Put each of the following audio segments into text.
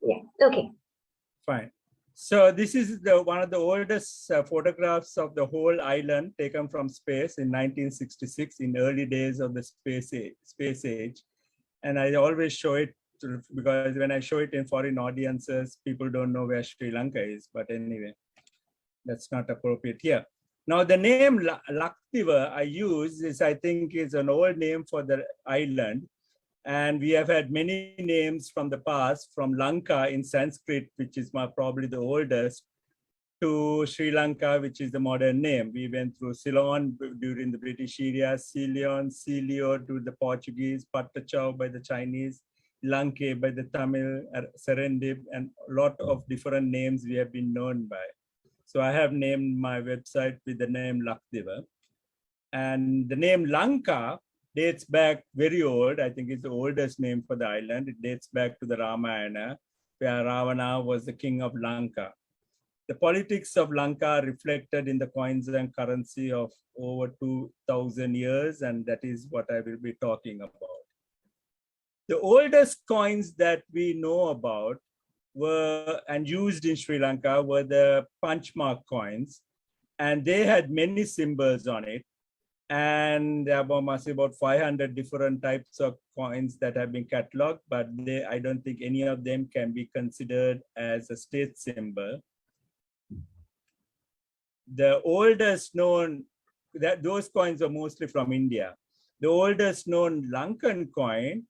Yeah. Okay. Fine. So this is one of the oldest photographs of the whole island taken from space in 1966, in early days of the space age. And I always show it because when I show it in foreign audiences, people don't know where Sri Lanka is. But anyway, that's not appropriate here. Now the name Laktiva I use is, I think, is an old name for the island. And we have had many names from the past, from Lanka in Sanskrit, which is probably the oldest, to Sri Lanka, which is the modern name. We went through Ceylon during the British era, Ceylon, Celio to the Portuguese, Patachau by the Chinese, Lanka by the Tamil, Serendip, and a lot of different names we have been known by. So I have named my website with the name Lakdiva. And the name Lanka dates back very old. I think it's the oldest name for the island. It dates back to the Ramayana, where Ravana was the king of Lanka. The politics of Lanka are reflected in the coins and currency of over 2,000 years, and that is what I will be talking about. The oldest coins that we know about were and used in Sri Lanka were the punchmark coins, and they had many symbols on it. And there are about 500 different types of coins that have been catalogued, but I don't think any of them can be considered as a state symbol. The oldest known, those coins are mostly from India. The oldest known Lankan coin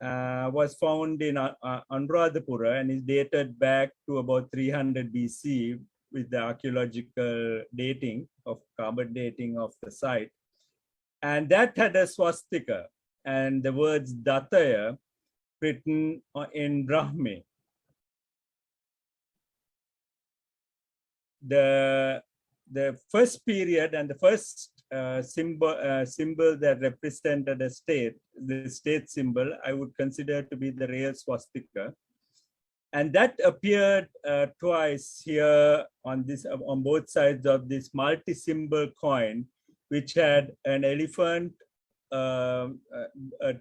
was found in Anuradhapura and is dated back to about 300 BC with the archaeological dating of carbon dating of the site. And that had a swastika and the words Dataya written in Brahmi. The first period and the first symbol that represented a state, the state symbol, I would consider to be the real swastika. And that appeared twice here on both sides of this multi-symbol coin, which had an elephant, a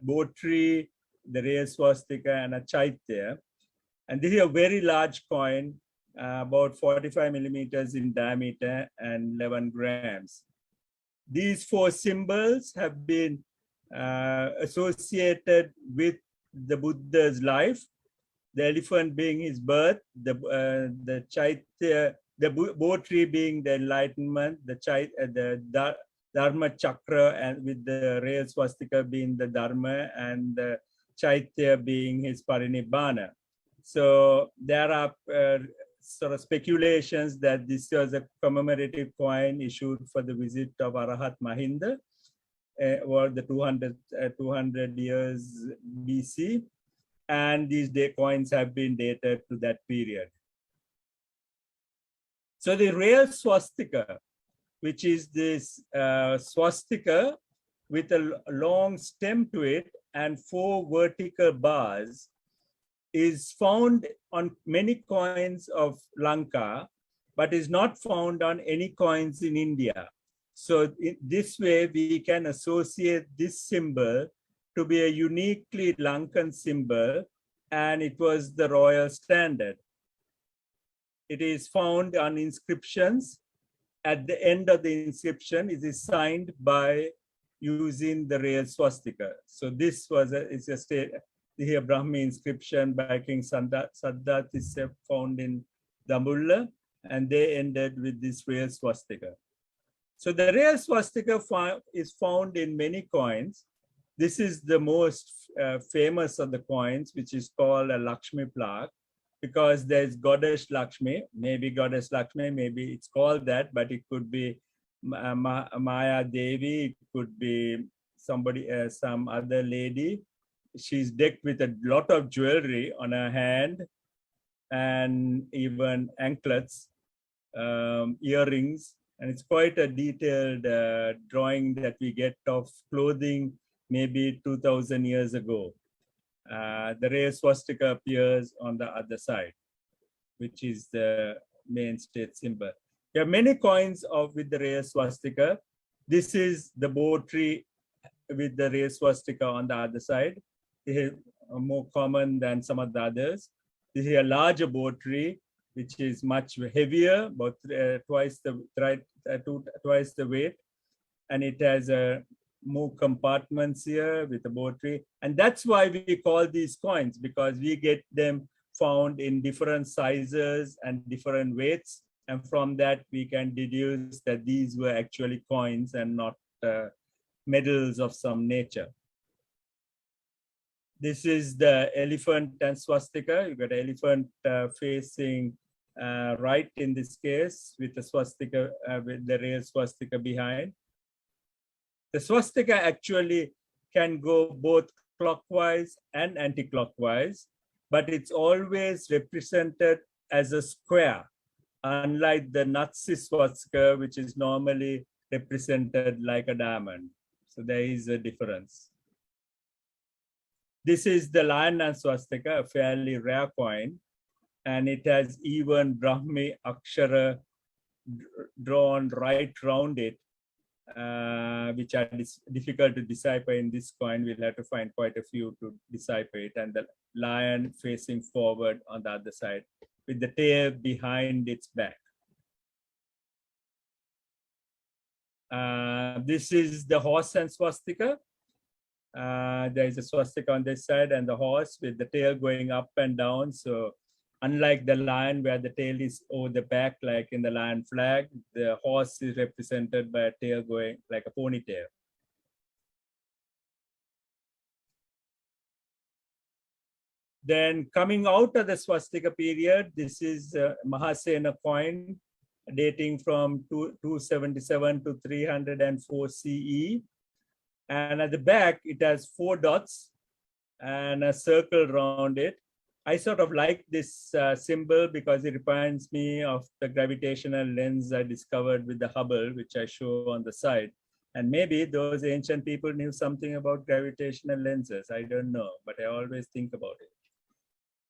boat tree, the real swastika, and a chaitya. And this is a very large coin, about 45 millimeters in diameter and 11 grams. These four symbols have been associated with the Buddha's life, the elephant being his birth, the chaitya, the boat tree being the enlightenment, the Dharma chakra, and with the real swastika being the Dharma, and the chaitya being his parinibbana. So there are sort of speculations that this was a commemorative coin issued for the visit of Arahat Mahinda, or the 200 years BC. And these coins have been dated to that period. So the real swastika, which is this swastika with a long stem to it and 4 vertical bars, is found on many coins of Lanka, but is not found on any coins in India. So in this way, we can associate this symbol to be a uniquely Lankan symbol, and it was the royal standard. It is found on inscriptions. At the end of the inscription, it is signed by using the real swastika. So this was it's a state here Brahmi inscription by King Saddat is found in Dambulla, and they ended with this real swastika. So the real swastika is found in many coins. This is the most famous of the coins, which is called a Lakshmi plaque, because there's goddess Lakshmi, maybe it's called that, but it could be Maya Devi, it could be somebody, some other lady. She's decked with a lot of jewelry on her hand and even anklets, earrings, and it's quite a detailed drawing that we get of clothing maybe 2,000 years ago. The real swastika appears on the other side, which is the main state symbol. There are many coins with the real swastika. This is the boat tree with the real swastika on the other side. It is more common than some of the others. This is a larger botry, which is much heavier, about twice the weight, and it has more compartments here with the botry. And that's why we call these coins, because we get them found in different sizes and different weights. And from that, we can deduce that these were actually coins and not medals of some nature. This is the elephant and swastika. You got an elephant facing right in this case, with the swastika, with the real swastika behind. The swastika actually can go both clockwise and anti-clockwise, but it's always represented as a square, unlike the Nazi swastika, which is normally represented like a diamond. So there is a difference. This is the lion and swastika, a fairly rare coin, and it has even Brahmi Akshara drawn right round it, which are difficult to decipher in this coin. We'll have to find quite a few to decipher it. And the lion facing forward on the other side, with the tail behind its back. This is the horse and swastika. There is a swastika on this side and the horse with the tail going up and down. So unlike the lion where the tail is over the back, like in the lion flag, the horse is represented by a tail going like a ponytail. Then coming out of the swastika period, this is Mahasena coin dating from 277 to 304 CE. And at the back, it has 4 dots and a circle around it. I sort of like this symbol because it reminds me of the gravitational lens I discovered with the Hubble, which I show on the side. And maybe those ancient people knew something about gravitational lenses. I don't know, but I always think about it.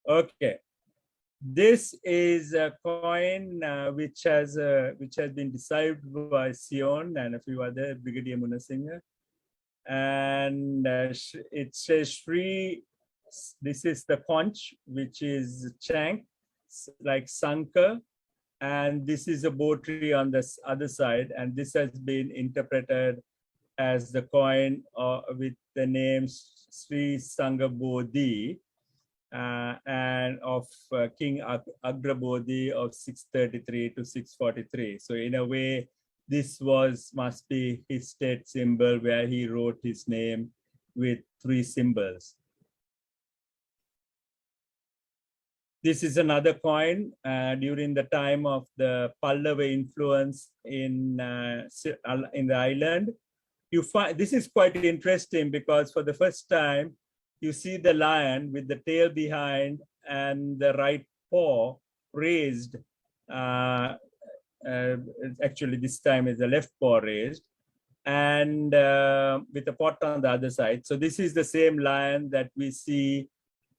Okay. This is a coin which has been deciphered by Sion and a few other, Brigadier Munasinghe. And it says Shri, this is the conch, which is Chank, like Sanka, and this is a botry on this other side, and this has been interpreted as the coin with the name Sri Sangha Bodhi, and of King Agrabodhi of 633 to 643. So in a way, this must be his state symbol where he wrote his name with 3 symbols. This is another coin during the time of the Pallava influence in the island. You find this is quite interesting because for the first time, you see the lion with the tail behind and the right paw raised. Actually, this time is the left paw raised, and with the pot on the other side. So this is the same lion that we see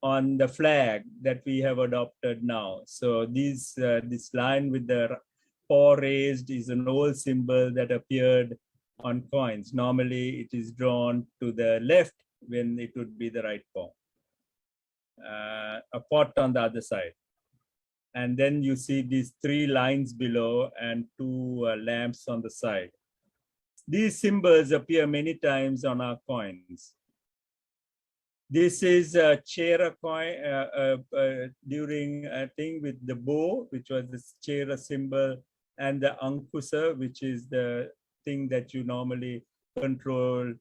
on the flag that we have adopted now. So this lion with the paw raised is an old symbol that appeared on coins. Normally, it is drawn to the left when it would be the right paw. A pot on the other side. And then you see these 3 lines below and 2 lamps on the side. These symbols appear many times on our coins. This is a Chera coin during a thing with the bow, which was the Chera symbol, and the Ankusa, which is the thing that you normally control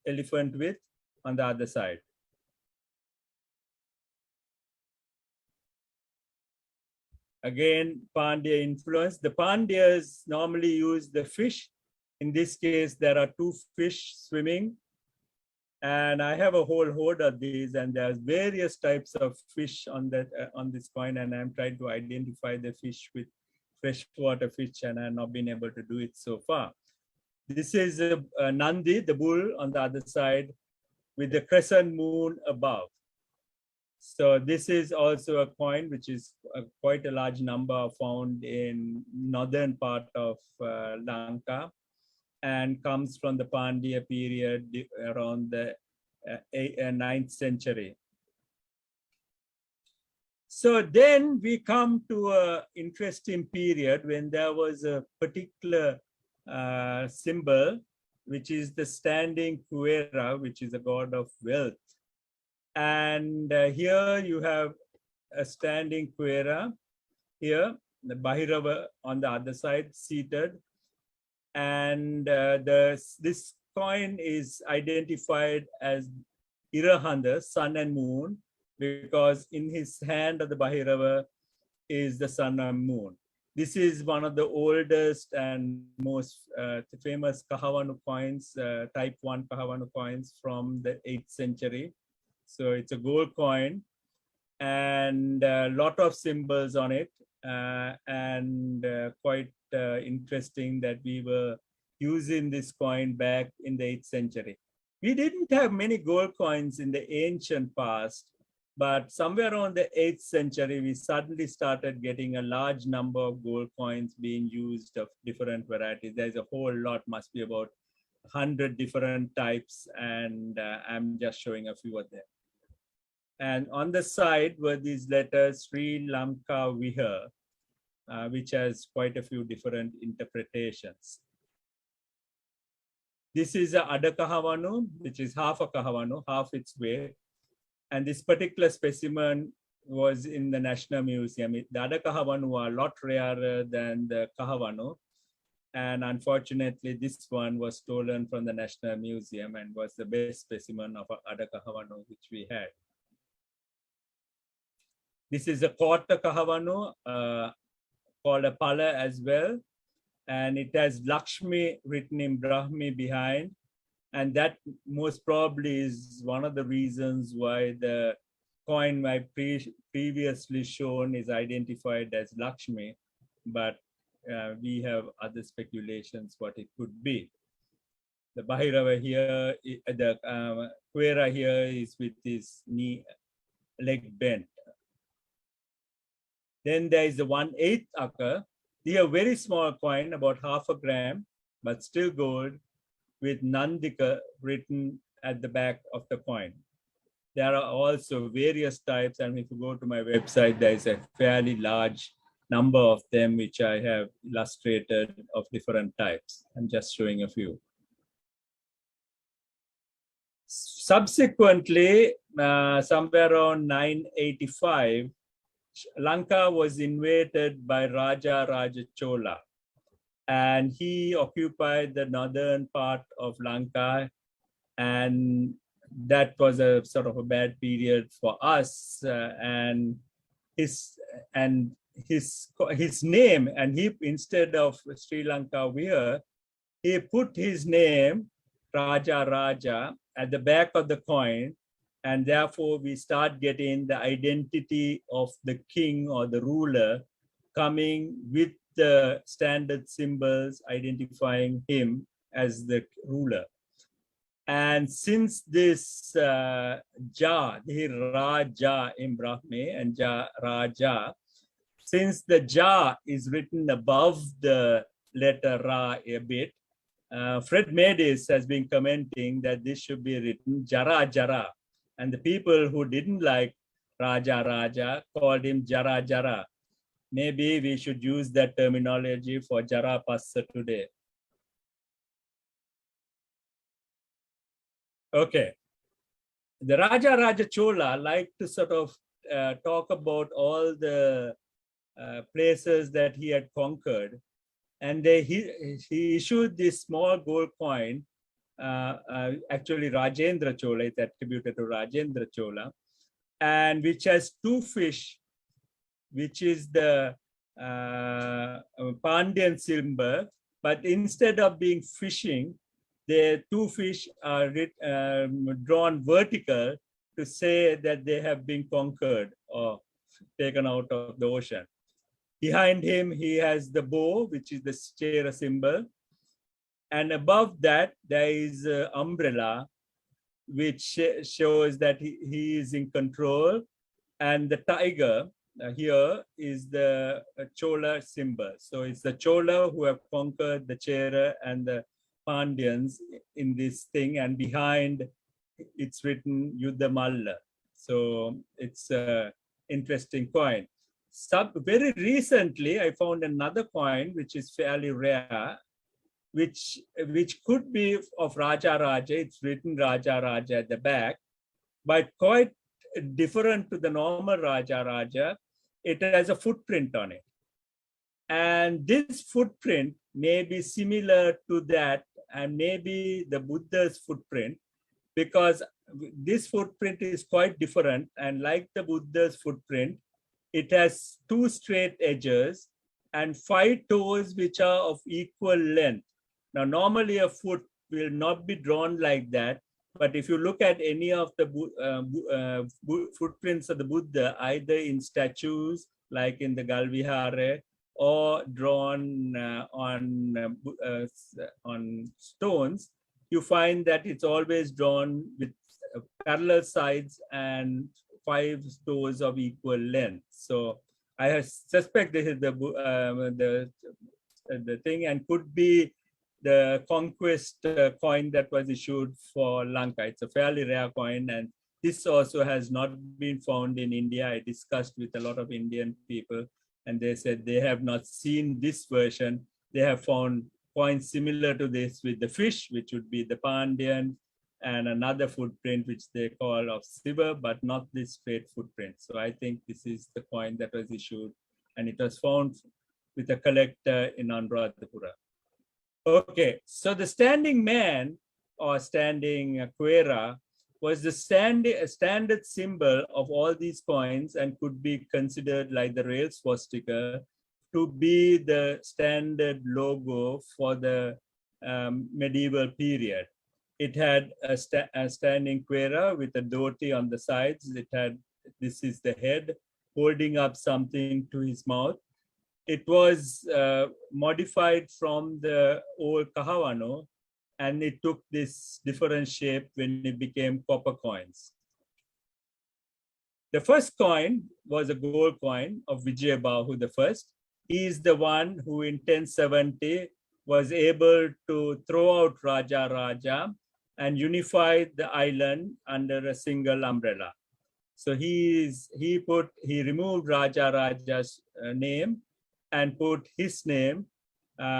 elephant with on the other side. Again, Pandya influence. The Pandyas normally use the fish. In this case, there are 2 fish swimming. And I have a whole hoard of these, and there's various types of fish on this coin, and I'm trying to identify the fish with freshwater fish, and I've not been able to do it so far. This is a Nandi, the bull, on the other side, with the crescent moon above. So this is also a coin which is quite a large number found in northern part of Lanka, and comes from the Pandya period around the 9th century. So then we come to an interesting period when there was a particular symbol, which is the standing Kuera, which is a god of wealth. And here you have a standing Kuera, here, the Bahirava on the other side, seated. And this coin is identified as Irahanda, sun and moon, because in his hand of the Bahirava is the sun and moon. This is one of the oldest and most famous Kahavanu coins, type 1 Kahavanu coins from the 8th century. So it's a gold coin and a lot of symbols on it, and quite interesting that we were using this coin back in the 8th century. We didn't have many gold coins in the ancient past, but somewhere around the 8th century, we suddenly started getting a large number of gold coins being used of different varieties. There's a whole lot, must be about 100 different types, and I'm just showing a few of them. And on the side were these letters, Sri Lanka Vihar, which has quite a few different interpretations. This is a Ada Kahavanu, which is half a Kahavanu, half its weight. And this particular specimen was in the National Museum. The Ada Kahavanu are a lot rarer than the Kahavanu. And unfortunately, this one was stolen from the National Museum and was the best specimen of Ada Kahavanu which we had. This is a quarter Kahavanu, called a Pala as well. And it has Lakshmi written in Brahmi behind. And that most probably is one of the reasons why the coin I previously shown is identified as Lakshmi, but we have other speculations what it could be. The Bahirava here, the Kuera here is with his leg bent. Then there is the 1/8 akka. They are very small coin, about half a gram, but still gold, with Nandika written at the back of the coin. There are also various types, and if you go to my website, there is a fairly large number of them which I have illustrated of different types. I'm just showing a few. Subsequently, somewhere around 985, Lanka was invaded by Raja Chola, and he occupied the northern part of Lanka, and that was a sort of a bad period for us. And his name, and he, instead of Sri Lanka Veer, he put his name Raja at the back of the coin, and therefore we start getting the identity of the king or the ruler coming with the standard symbols identifying him as the ruler. And since this the Raja in Brahmi and Raja, since the Ja is written above the letter Ra a bit, Fred Madis has been commenting that this should be written Jara. And the people who didn't like Raja called him Jara. Maybe we should use that terminology for Jara Passa today. Okay. The Raja Chola liked to sort of talk about all the places that he had conquered. And he issued this small gold coin, actually Rajendra Chola, it's attributed to Rajendra Chola, and which has two fish, which is the Pandyan symbol, but instead of being fishing, the two fish are drawn vertical to say that they have been conquered or taken out of the ocean. Behind him, he has the bow, which is the Chera symbol. And above that, there is an umbrella, which shows that he is in control. And the tiger here is the Chola symbol. So it's the Chola who have conquered the Chera and the Pandyans in this thing. And behind, it's written Yuddha Malla. So it's interesting coin. Very recently, I found another coin which is fairly rare, which could be of Raja Raja. It's written Raja Raja at the back, but quite different to the normal Raja Raja. It has a footprint on it. And this footprint may be similar to that, and maybe the Buddha's footprint, because this footprint is quite different. And like the Buddha's footprint, it has 2 straight edges and 5 toes which are of equal length. Now, normally a foot will not be drawn like that, but if you look at any of the footprints of the Buddha, either in statues like in the Galvihara, or drawn on stones, you find that it's always drawn with parallel sides and 5 toes of equal length. So I suspect this is the thing, and could be the conquest coin that was issued for Lanka. It's a fairly rare coin, and this also has not been found in India. I discussed with a lot of Indian people, and they said they have not seen this version. They have found coins similar to this with the fish, which would be the Pandyan, and another footprint which they call of Siva, but not this straight footprint. So I think this is the coin that was issued, and it was found with a collector in Anuradhapura. Okay, so the standing man or standing quera was the standard symbol of all these coins, and could be considered like the rail swastika to be the standard logo for the medieval period. It had a standing quera with a dhoti on the sides. It had, this is the head holding up something to his mouth. It was modified from the old kahavano, and it took this different shape when it became copper coins. The first coin was a gold coin of Vijayabahu the first. He is the one who in 1070 was able to throw out Raja Raja and unify the island under a single umbrella. So he removed Raja Raja's name and put his name,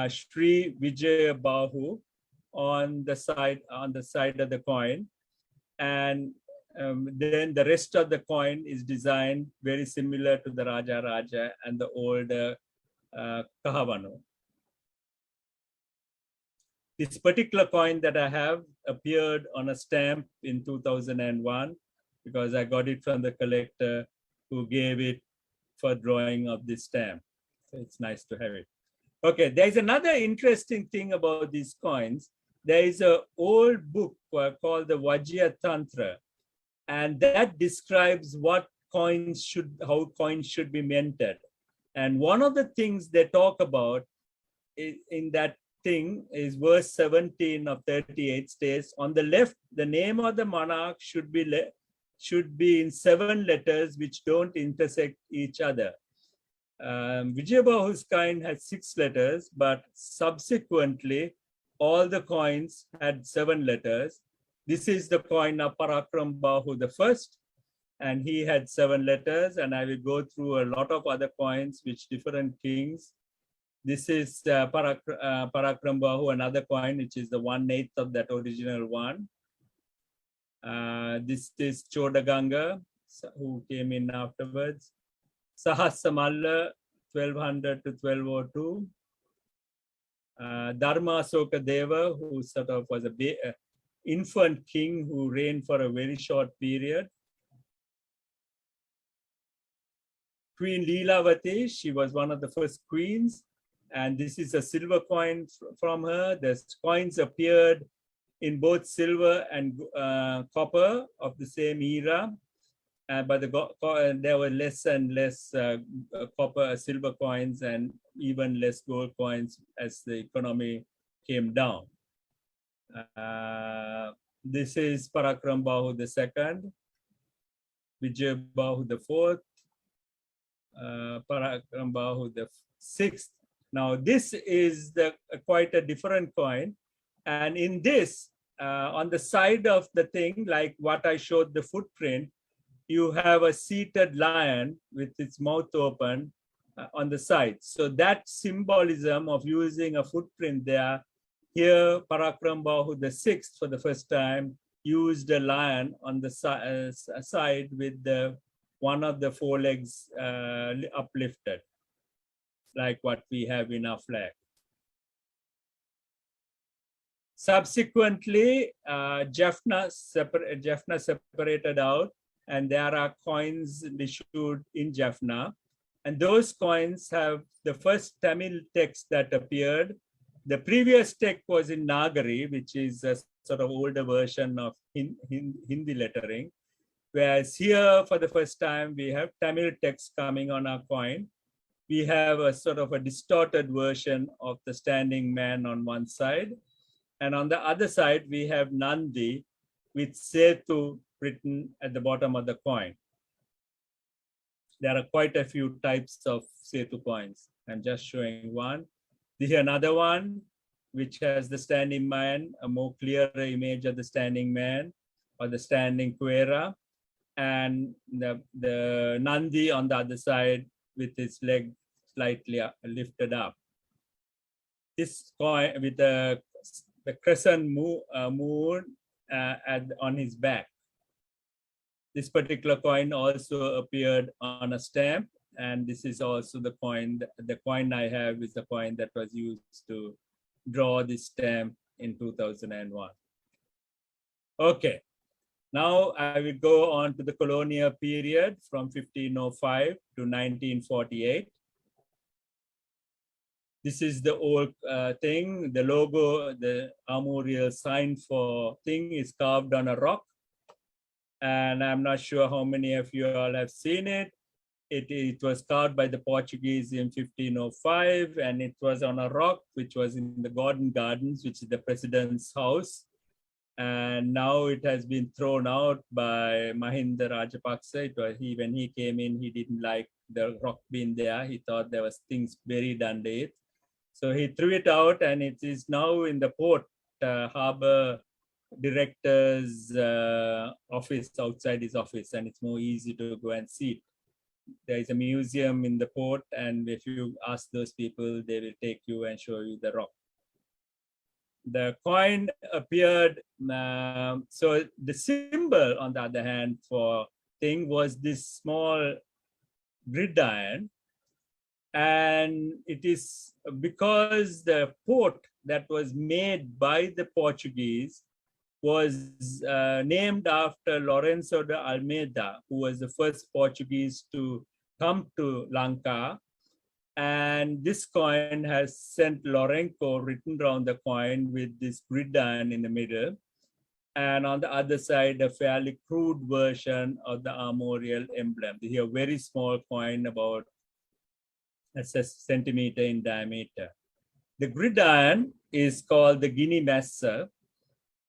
Sri Vijayabahu, on the side of the coin, and then the rest of the coin is designed very similar to the Raja Raja and the older Kahavano. This particular coin that I have appeared on a stamp in 2001, because I got it from the collector who gave it for drawing of this stamp. So it's nice to have it. Okay, there's another interesting thing about these coins. There is an old book called the Vajya Tantra, and that describes how coins should be minted. And one of the things they talk about in that thing is verse 17 of 38 states, on the left, the name of the monarch should be in 7 letters which don't intersect each other. Vijayabahu's coin had 6 letters, but subsequently all the coins had 7 letters. This is the coin of Parakram Bahu the first, and he had 7 letters, and I will go through a lot of other coins which different kings. This is Parakram Bahu, another coin, which is the 1/8 of that original one. This is Chodaganga, who came in afterwards. Sahasamalla, 1200 to 1202. Dharma Asoka Deva, who sort of was an infant king who reigned for a very short period. Queen Leelavati, she was one of the first queens, and this is a silver coin from her. The coins appeared in both silver and copper of the same era, but there were less and less silver coins, and even less gold coins as the economy came down. This is Parakram Bahu the second, Vijayabahu the fourth, Parakram Bahu the sixth. Now this is quite a different coin, and in this, on the side of the thing, like what I showed the footprint, you have a seated lion with its mouth open on the side. So that symbolism of using a footprint there, here Parakram Bahu the sixth for the first time used a lion on the side with the one of the forelegs uplifted, like what we have in our flag. Subsequently, Jaffna separated out, and there are coins issued in Jaffna. And those coins have the first Tamil text that appeared. The previous text was in Nagari, which is a sort of older version of Hindi lettering. Whereas here, for the first time, we have Tamil text coming on our coin. We have a sort of a distorted version of the standing man on one side. And on the other side, we have Nandi with Setu written at the bottom of the coin. There are quite a few types of Setu coins. I'm just showing one. Here another one, which has the standing man, a more clearer image of the standing man or the standing Kuera, and the Nandi on the other side with his leg slightly lifted up. This coin with the crescent moon on his back. This particular coin also appeared on a stamp, and this is also the coin. The coin I have is the coin that was used to draw this stamp in 2001. Okay, now I will go on to the colonial period from 1505 to 1948. This is the old thing. The logo, the armorial sign for thing is carved on a rock. And I'm not sure how many of you all have seen it. It was carved by the Portuguese in 1505, and it was on a rock, which was in the Gordon Gardens, which is the president's house. And now it has been thrown out by Mahinda Rajapaksa. When he came in, he didn't like the rock being there. He thought there was things buried under it. So he threw it out, and it is now in the port harbor director's office, outside his office, and it's more easy to go and see it. There is a museum in the port, and if you ask those people, they will take you and show you the rock. The coin appeared, so the symbol, on the other hand, for thing was this small gridiron. And it is because the port that was made by the Portuguese was named after Lorenzo de Almeida, who was the first Portuguese to come to Lanka. And this coin has Saint Lourenço written around the coin with this gridiron in the middle. And on the other side, a fairly crude version of the armorial emblem. Here, a very small coin, about a centimeter in diameter. The gridiron is called the Guinea Massa,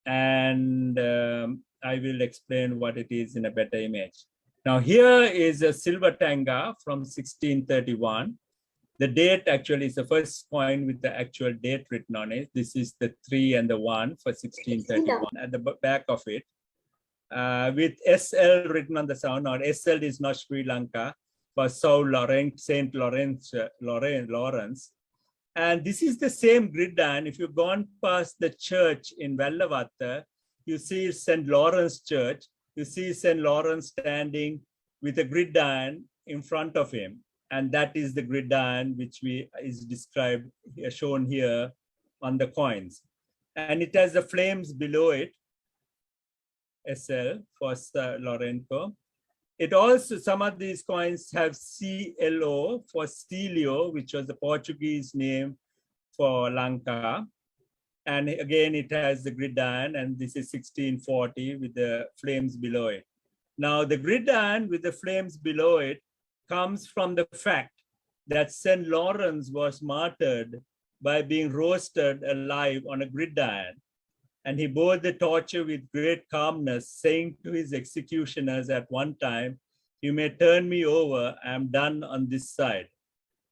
and I will explain what it is in a better image. Now here is a silver tanga from 1631. The date actually is the first coin with the actual date written on it. This is the 3 and the 1 for 1631 at the back of it, with SL written on the sound. Now SL is not Sri Lanka, but Saint Lawrence. And this is the same gridiron. If you've gone past the church in Vellavatta, you see St. Lawrence Church. You see St. Lawrence standing with a gridiron in front of him. And that is the gridiron which is described, shown here on the coins. And it has the flames below it, SL for Lourenço. It also, some of these coins have CLO for Celio, which was the Portuguese name for Lanka. And again, it has the gridiron, and this is 1640 with the flames below it. Now, the gridiron with the flames below it comes from the fact that St. Lawrence was martyred by being roasted alive on a gridiron. And he bore the torture with great calmness, saying to his executioners at one time, "You may turn me over, I am done on this side."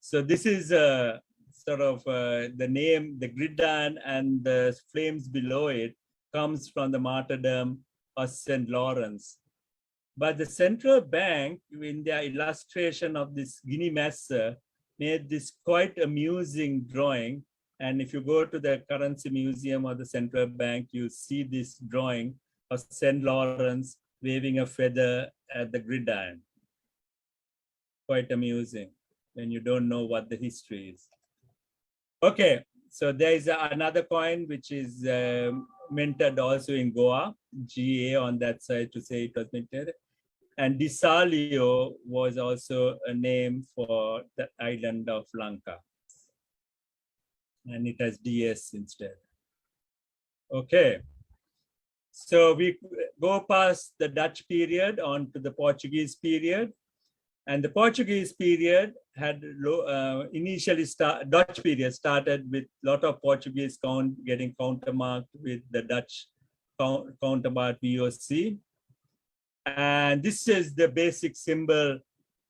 So this is sort of the name, the gridiron and the flames below it comes from the martyrdom of St. Lawrence. But the central bank, in their illustration of this Guinea Massa, made this quite amusing drawing. And if you go to the Currency Museum or the central bank, you see this drawing of St. Lawrence waving a feather at the gridiron. Quite amusing when you don't know what the history is. Okay, so there is another coin which is minted also in Goa, GA on that side to say it was minted. And Disalio was also a name for the island of Lanka. And it has DS instead. Okay. So we go past the Dutch period on to the Portuguese period. And the Portuguese period had initially Dutch period started with a lot of Portuguese getting countermarked with the Dutch counterpart VOC. And this is the basic symbol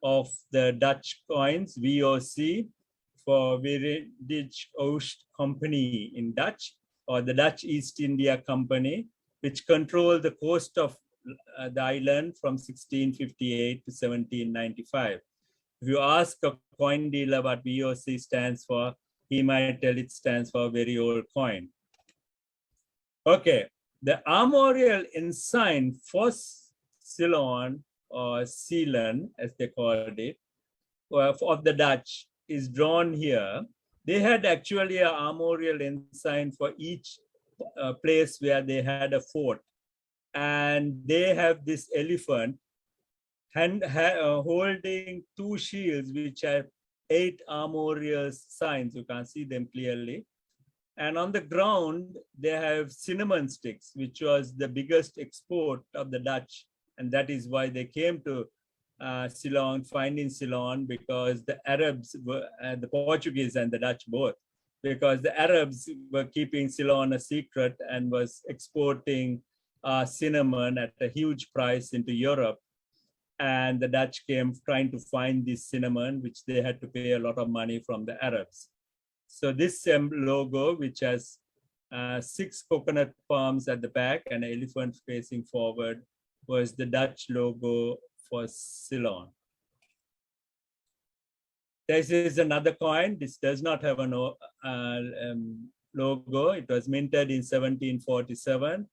of the Dutch coins, VOC, for Verenigd Oost Company in Dutch, or the Dutch East India Company, which controlled the coast of the island from 1658 to 1795. If you ask a coin dealer what VOC stands for, he might tell it stands for very old coin. Okay, the Armorial Ensign for Ceylon or Ceylon, as they called it, of the Dutch is drawn here. They had actually an armorial ensign for each place where they had a fort. And they have this elephant holding two shields, which have 8 armorial signs. You can't see them clearly. And on the ground, they have cinnamon sticks, which was the biggest export of the Dutch. And that is why they came to Ceylon, finding Ceylon, because the Arabs were, the Portuguese and the Dutch both, because the Arabs were keeping Ceylon a secret and was exporting cinnamon at a huge price into Europe. And the Dutch came trying to find this cinnamon, which they had to pay a lot of money from the Arabs. So this logo, which has 6 coconut palms at the back and an elephant facing forward, was the Dutch logo for Ceylon. This is another coin. This does not have a logo. It was minted in 1747,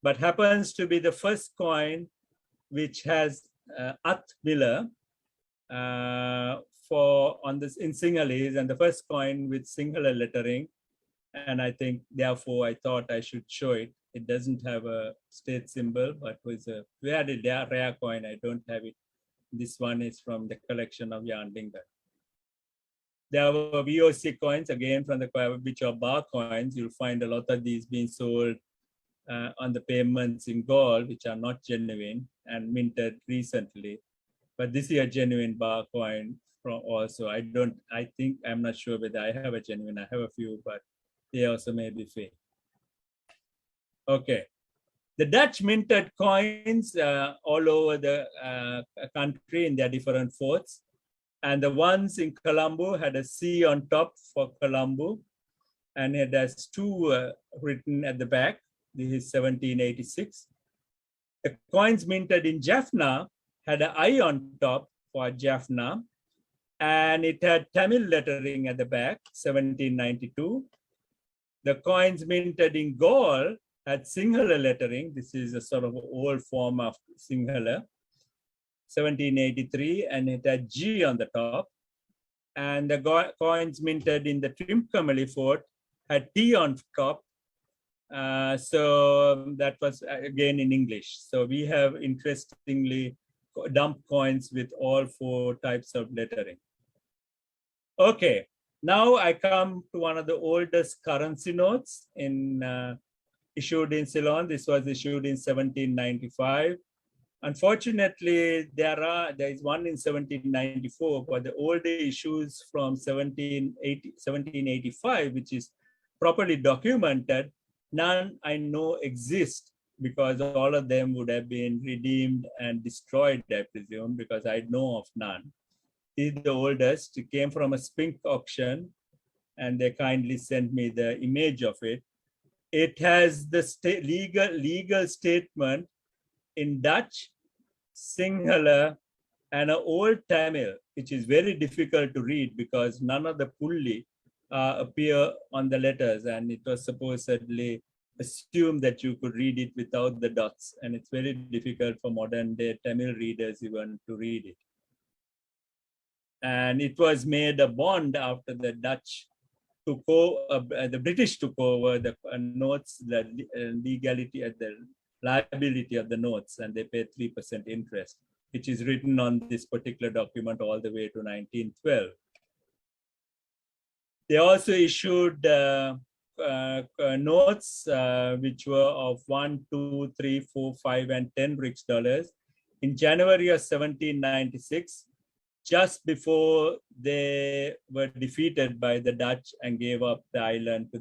but happens to be the first coin which has At Miller in Sinhalese, and the first coin with Sinhala lettering. And I think, therefore, I thought I should show it. It doesn't have a state symbol, but was a very rare coin. I don't have it. This one is from the collection of Jan Dinger. There were VOC coins, again, from the which are bar coins. You'll find a lot of these being sold on the payments in gold, which are not genuine and minted recently. But this is a genuine bar coin from also. I'm not sure whether I have a genuine. I have a few, but they also may be fake. Okay. The Dutch minted coins all over the country in their different forts. And the ones in Colombo had a C on top for Colombo. And it has 2 written at the back. This is 1786. The coins minted in Jaffna had an I on top for Jaffna. And it had Tamil lettering at the back, 1792. The coins minted in Gaul had Sinhala lettering. This is a sort of old form of Sinhala, 1783, and it had G on the top. And the coins minted in the Trimcommely fort had T on top. So that was again in English. So we have, interestingly, dump coins with all 4 types of lettering. Okay, now I come to one of the oldest currency notes issued in Ceylon. This was issued in 1795. Unfortunately, there is one in 1794, but the older issues from 1785, which is properly documented, none I know exist, because all of them would have been redeemed and destroyed, I presume, because I know of none. This is the oldest. It came from a Spink auction, and they kindly sent me the image of it. It has the legal statement in Dutch Sinhala, and an old Tamil, which is very difficult to read because none of the pulli appear on the letters, and it was supposedly assumed that you could read it without the dots, and it's very difficult for modern day Tamil readers even to read it. And it was made a bond after the Dutch took over, the British took over the notes, the legality and the liability of the notes, and they paid 3% interest, which is written on this particular document all the way to 1912. They also issued notes which were of 1, 2, 3, 4, 5, and 10 rix dollars in January of 1796, just before they were defeated by the Dutch and gave up the island to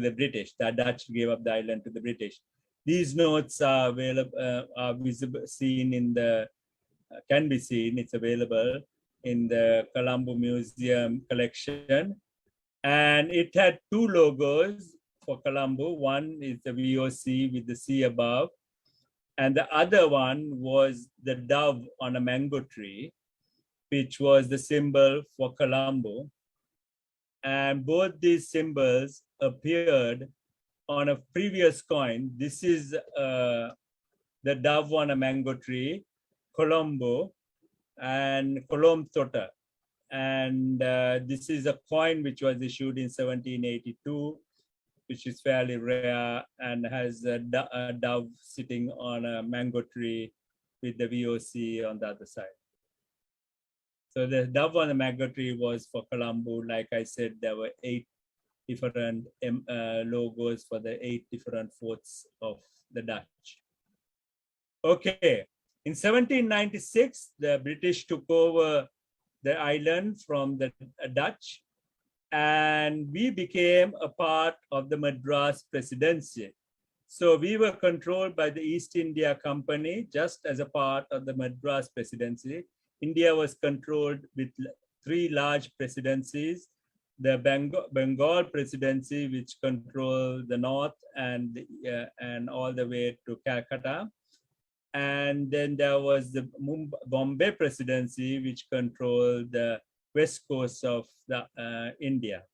the British. The Dutch gave up the island to the British. These notes are available, are visible, seen in the, can be seen. It's available in the Colombo Museum collection, and it had two logos for Colombo. One is the VOC with the C above, and the other one was the dove on a mango tree, which was the symbol for Colombo. And both these symbols appeared on a previous coin. This is the dove on a mango tree, Colombo, and Colom Tota. And this is a coin which was issued in 1782, which is fairly rare and has a dove sitting on a mango tree with the VOC on the other side. So the dove on the mango tree was for Colombo. Like I said, there were 8 different logos for the 8 different forts of the Dutch. Okay, in 1796, the British took over the island from the Dutch, and we became a part of the Madras Presidency. So we were controlled by the East India Company just as a part of the Madras Presidency. India was controlled with 3 large presidencies: the Bengal Presidency, which controlled the north and all the way to Calcutta. And then there was the Bombay Presidency, which controlled the west coast of India.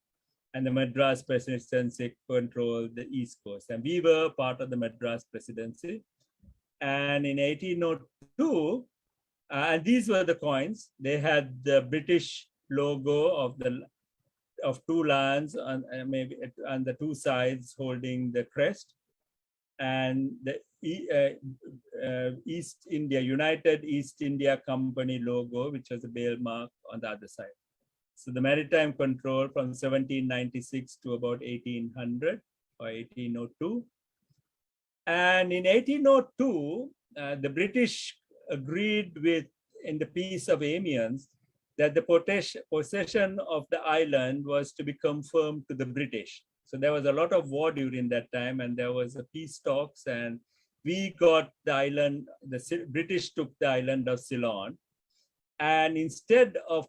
And the Madras Presidency controlled the east coast. And we were part of the Madras Presidency. And in 1802, and these were the coins. They had the British logo of 2 lions on maybe on the 2 sides holding the crest, and the East India, United East India Company logo, which was a bale mark on the other side. So the maritime control from 1796 to about 1800 or 1802. And in 1802, the British agreed with, in the Peace of Amiens, that the possession of the island was to be confirmed to the British. So there was a lot of war during that time, and there was a peace talks, and we got the island, the British took the island of Ceylon. And instead of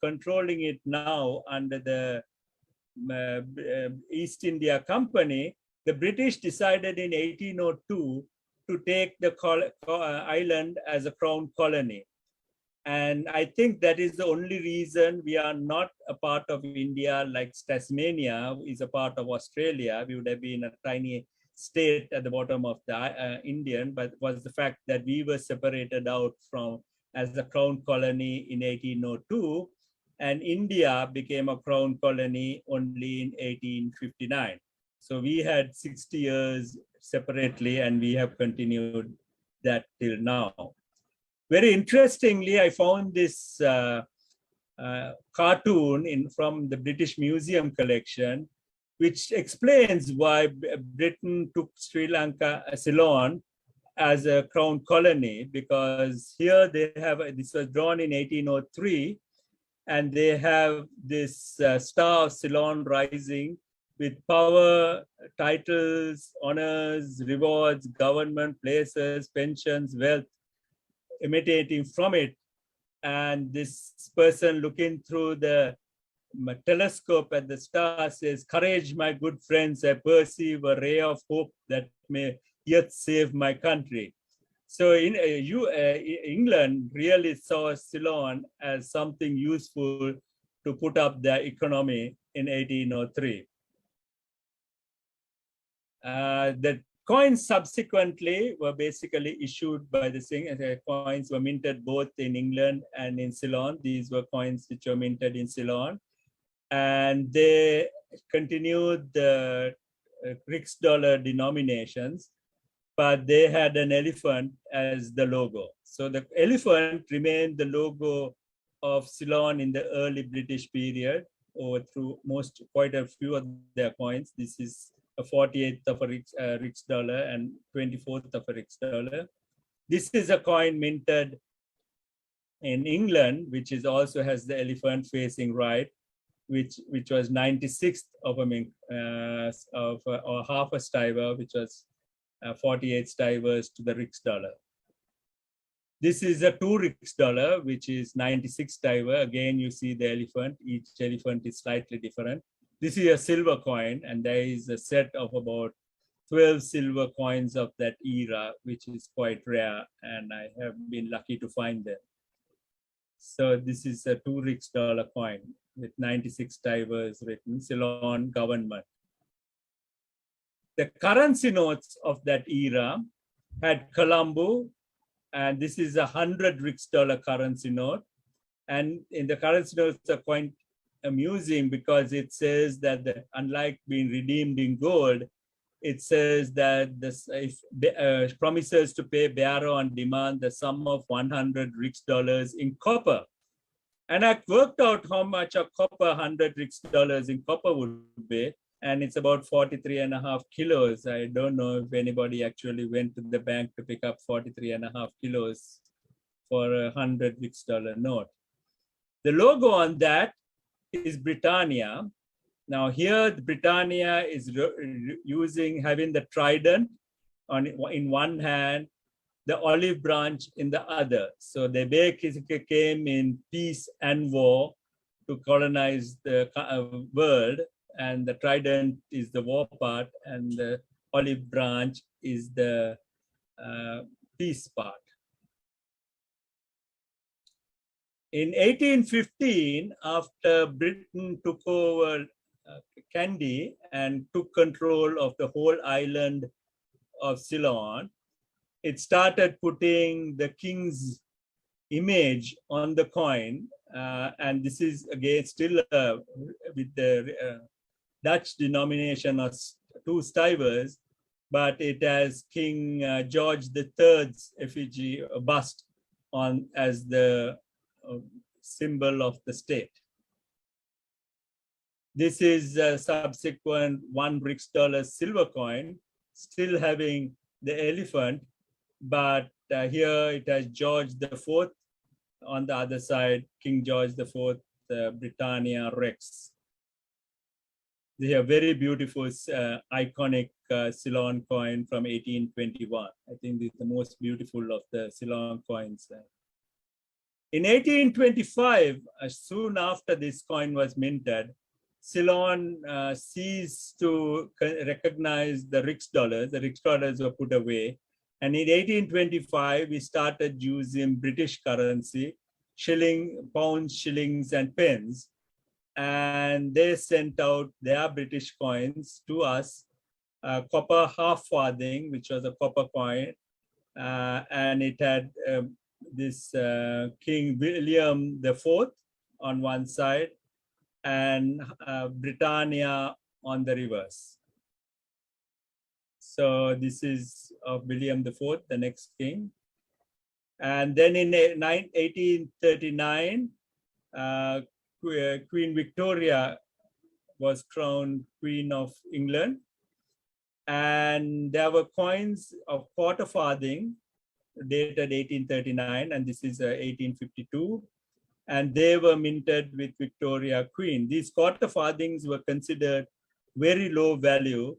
controlling it now under the East India Company, the British decided in 1802 to take the island as a crown colony. And I think that is the only reason we are not a part of India, like Tasmania is a part of Australia. We would have been a tiny state at the bottom of the Indian, but it was the fact that we were separated out from as a crown colony in 1802, and India became a crown colony only in 1859. So we had 60 years separately, and we have continued that till now. Very interestingly, I found this cartoon from the British Museum collection, which explains why Britain took Sri Lanka, Ceylon, as a crown colony, because here they have, this was drawn in 1803, and they have this star of Ceylon rising with power, titles, honors, rewards, government, places, pensions, wealth emanating from it. And this person looking through the telescope at the star says, "Courage, my good friends, I perceive a ray of hope that may yet save my country." So in England really saw Ceylon as something useful to put up their economy in 1803. The coins subsequently were basically issued by the Singh. Coins were minted both in England and in Ceylon. These were coins which were minted in Ceylon. And they continued the Rix dollar denominations, but they had an elephant as the logo. So the elephant remained the logo of Ceylon in the early British period, or through quite a few of their coins. This is a 48th of a Rix dollar and 24th of a Rix dollar. This is a coin minted in England, which is also has the elephant facing right, which was 96th of or half a stiver, which was 48 stivers to the Rix dollar. This is a 2 Rix dollar, which is 96 stiver. Again, you see the elephant. Each elephant is slightly different. This is a silver coin, and there is a set of about 12 silver coins of that era, which is quite rare, and I have been lucky to find them. So this is a 2 Rix dollar coin with 96 stivers written, Ceylon government. The currency notes of that era had Colombo, and this is a 100 Rix dollar currency note. And in the currency notes are quite amusing because it says that unlike being redeemed in gold, it says that if promises to pay bearer on demand the sum of 100 Rix dollars in copper. And I worked out how much a copper 100 Rix dollars in copper would be, and it's about 43.5 kilos. I don't know if anybody actually went to the bank to pick up 43.5 kilos for a 100 Rix dollar note. The logo on that is Britannia. Now here, Britannia is having the trident in one hand, the olive branch in the other. So they basically came in peace and war to colonize the world, and the trident is the war part, and the olive branch is the peace part. In 1815, after Britain took over Kandy and took control of the whole island of Ceylon, it started putting the king's image on the coin. And this is again still with the Dutch denomination of 2 stivers, but it has King George III's effigy bust on as the symbol of the state. This is a subsequent 1 Rix dollar silver coin, still having the elephant, but here it has George IV on the other side, King George IV, Britannia Rex. They are very beautiful, iconic Ceylon coin from 1821. I think this is the most beautiful of the Ceylon coins. In 1825, soon after this coin was minted, Ceylon ceased to recognize the Rix dollars. The Rix dollars were put away. And in 1825, we started using British currency, pounds, shillings, and pence. And they sent out their British coins to us, copper half farthing, which was a copper coin. And it had this King William IV on one side and Britannia on the reverse. So this is of William IV, the next king. And then in 1839, Queen Victoria was crowned Queen of England. And there were coins of quarter farthing dated 1839, and this is 1852. And they were minted with Victoria Queen. These quarter farthings were considered very low value,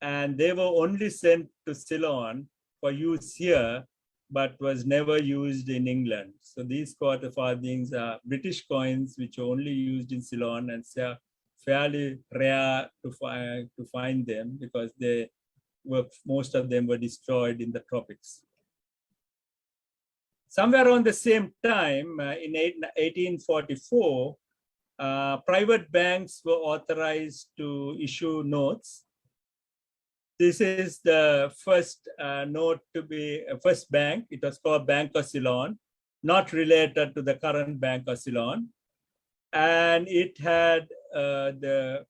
and they were only sent to Ceylon for use here, but was never used in England. So these quarter farthings are British coins, which are only used in Ceylon, and are fairly rare to find them because most of them were destroyed in the tropics. Somewhere around the same time, in 1844, private banks were authorized to issue notes. This is the first note to be, first bank. It was called Bank of Ceylon, not related to the current Bank of Ceylon. And it had the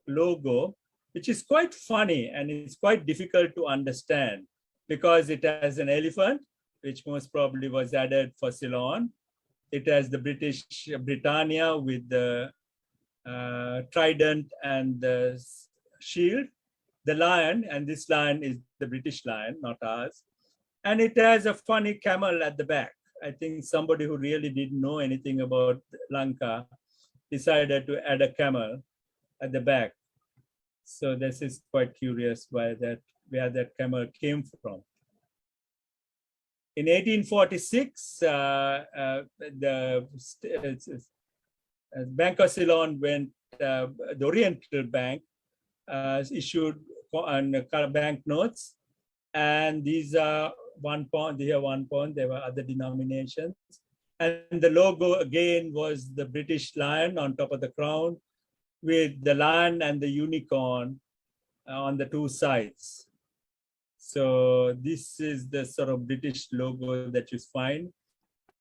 logo, which is quite funny and it's quite difficult to understand because it has an elephant, which most probably was added for Ceylon. It has the British Britannia with the trident and the shield, the lion, and this lion is the British lion, not ours. And it has a funny camel at the back. I think somebody who really didn't know anything about Lanka decided to add a camel at the back. So this is quite curious where that camel came from. In 1846, the Bank of Ceylon went, the Oriental Bank issued banknotes, and these are £1, here £1, there were other denominations. And the logo again was the British lion on top of the crown with the lion and the unicorn on the two sides. So this is the sort of British logo that you find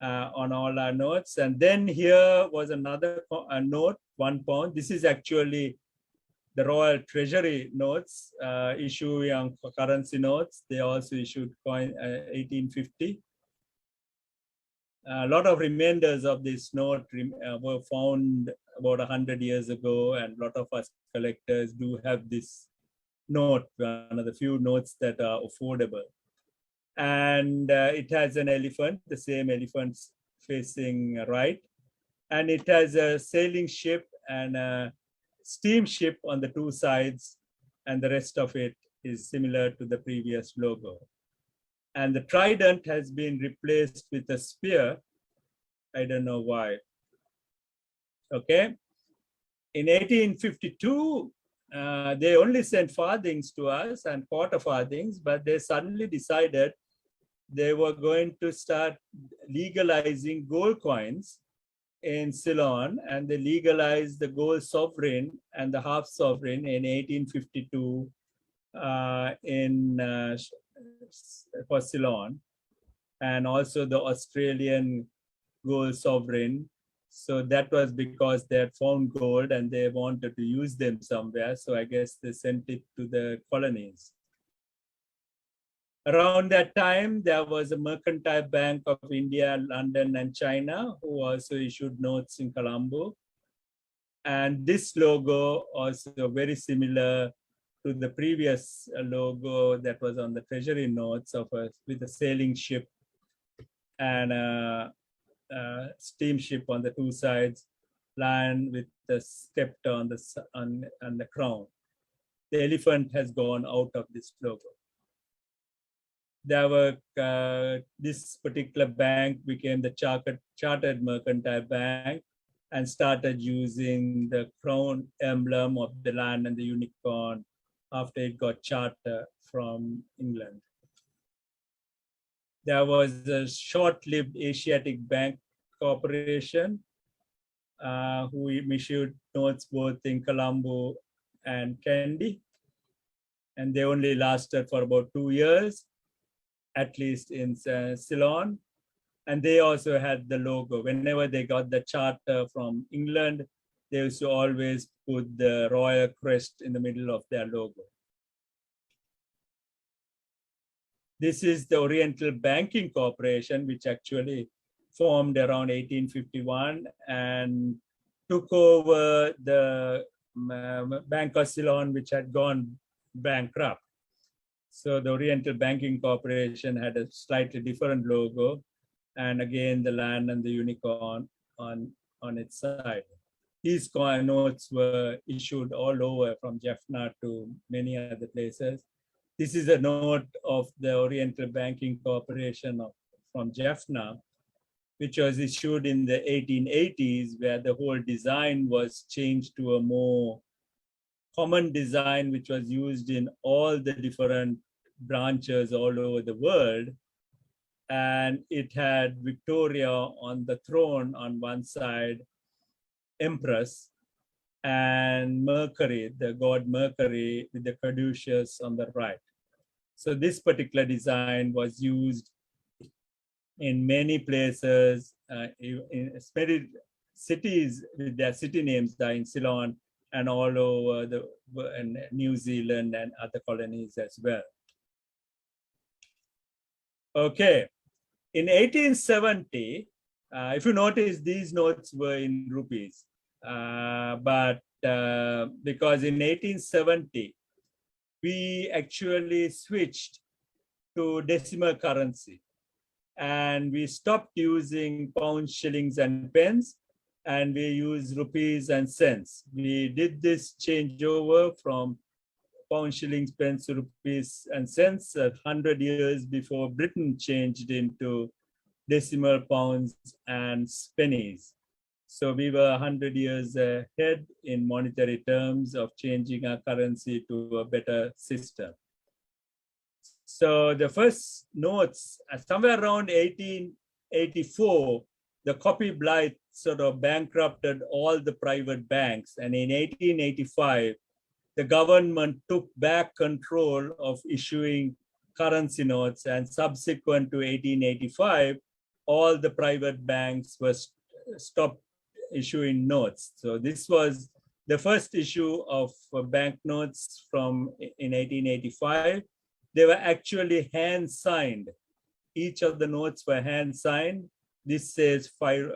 on all our notes. And then here was another note, £1. This is actually the Royal Treasury notes, issuing currency notes. They also issued coin 1850. A lot of remainders of this note were found about 100 years ago, and a lot of us collectors do have this note, one of the few notes that are affordable. And it has an elephant, the same elephant's facing right. And it has a sailing ship and a steamship on the two sides, and the rest of it is similar to the previous logo. And the trident has been replaced with a spear. I don't know why. Okay. In 1852, they only sent farthings to us and quarter farthings, but they suddenly decided they were going to start legalizing gold coins in Ceylon, and they legalized the gold sovereign and the half sovereign in 1852 for Ceylon, and also the Australian gold sovereign. So that was because they had found gold and they wanted to use them somewhere. So I guess they sent it to the colonies. Around that time, there was a mercantile bank of India, London, and China, who also issued notes in Colombo. And this logo also very similar to the previous logo that was on the treasury notes of with a sailing ship and a steamship on the two sides, lion with the scepter on the crown. The elephant has gone out of this logo. There were this particular bank became the chartered mercantile bank and started using the crown emblem of the lion and the unicorn after it got charter from England. There was a short-lived Asiatic Bank Corporation who issued notes both in Colombo and Kandy, and they only lasted for about 2 years, at least in Ceylon. And they also had the logo. Whenever they got the charter from England, they used to always put the royal crest in the middle of their logo. This is the Oriental Banking Corporation, which actually formed around 1851 and took over the Bank of Ceylon, which had gone bankrupt. So the Oriental Banking Corporation had a slightly different logo, and again the lion and the unicorn on its side. These coin notes were issued all over from Jaffna to many other places. This is a note of the Oriental Banking Corporation from Jaffna, which was issued in the 1880s, where the whole design was changed to a more common design, which was used in all the different branches all over the world. and it had Victoria on the throne on one side, Empress, and Mercury, the god Mercury, with the caduceus on the right. So this particular design was used in many places, in many cities with their city names are in Ceylon and all over and New Zealand and other colonies as well. Okay, in 1870, if you notice, these notes were in rupees, but because in 1870, we actually switched to decimal currency and we stopped using pounds, shillings, and pence, and we use rupees and cents. We did this changeover from pounds, shillings, pence, rupees, and cents 100 years before Britain changed into decimal pounds and pennies. So we were 100 years ahead in monetary terms of changing our currency to a better system. So the first notes, somewhere around 1884, the copy blight sort of bankrupted all the private banks. And in 1885, the government took back control of issuing currency notes, and subsequent to 1885, all the private banks were stopped issuing notes. So this was the first issue of banknotes in 1885. They were actually hand signed. Each of the notes were hand signed. This says five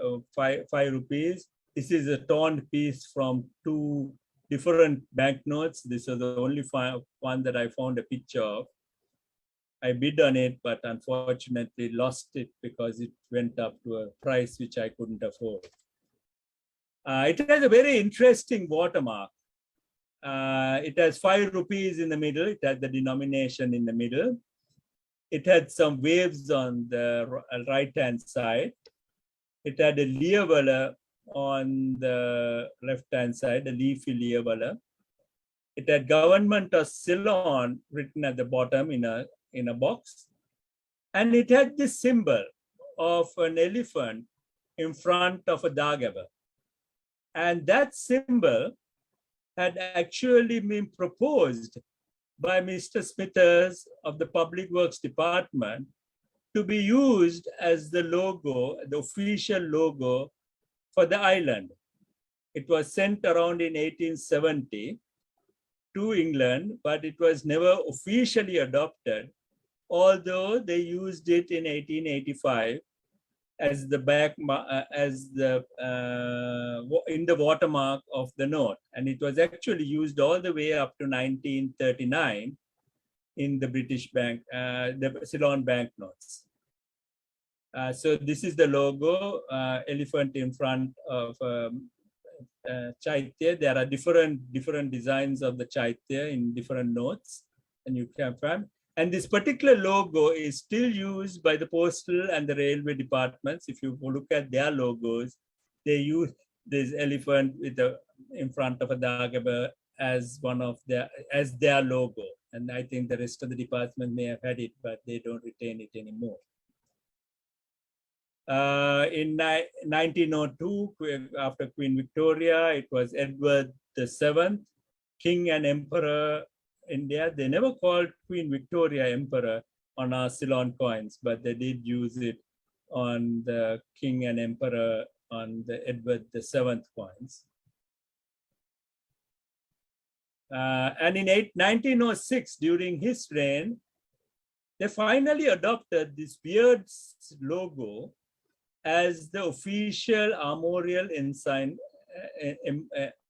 rupees. This is a torn piece from two different banknotes. This is the only one that I found a picture of. I bid on it, but unfortunately lost it because it went up to a price which I couldn't afford. It has a very interesting watermark. It has 5 rupees in the middle. It had the denomination in the middle. It had some waves on the right-hand side. It had a leerwala on the left-hand side, a leafy leerwala. It had Government of Ceylon written at the bottom in a box. And it had this symbol of an elephant in front of a dagaba. And that symbol had actually been proposed by Mr. Smithers of the Public Works Department to be used as the logo, the official logo for the island. It was sent around in 1870 to England, but it was never officially adopted, although they used it in 1885 as the in the watermark of the note, and it was actually used all the way up to 1939 in the British bank, the Ceylon banknotes. So this is the logo, elephant in front of Chaitya. There are different designs of the Chaitya in different notes, and you can find. And this particular logo is still used by the postal and the railway departments. If you look at their logos, they use this elephant in front of a dagaba as their logo. And I think the rest of the department may have had it, but they don't retain it anymore. In 1902, after Queen Victoria, it was Edward VII, King and Emperor India. They never called Queen Victoria Emperor on our Ceylon coins, but they did use it on the King and Emperor on the Edward VII coins. And in 1906, during his reign, they finally adopted this weird logo as the official armorial ensign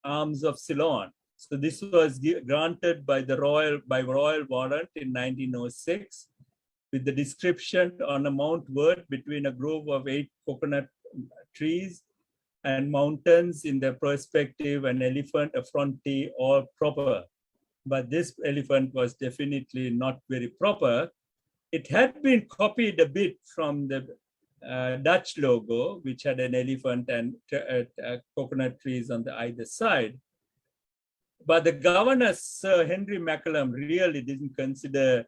arms of Ceylon. So this was granted by royal warrant in 1906 with the description on a Mount Worth between a grove of 8 coconut trees and mountains in the perspective, an elephant, a frontier, all proper. But this elephant was definitely not very proper. It had been copied a bit from the Dutch logo, which had an elephant and coconut trees on the either side. But the governor, Sir Henry Macallum, really didn't consider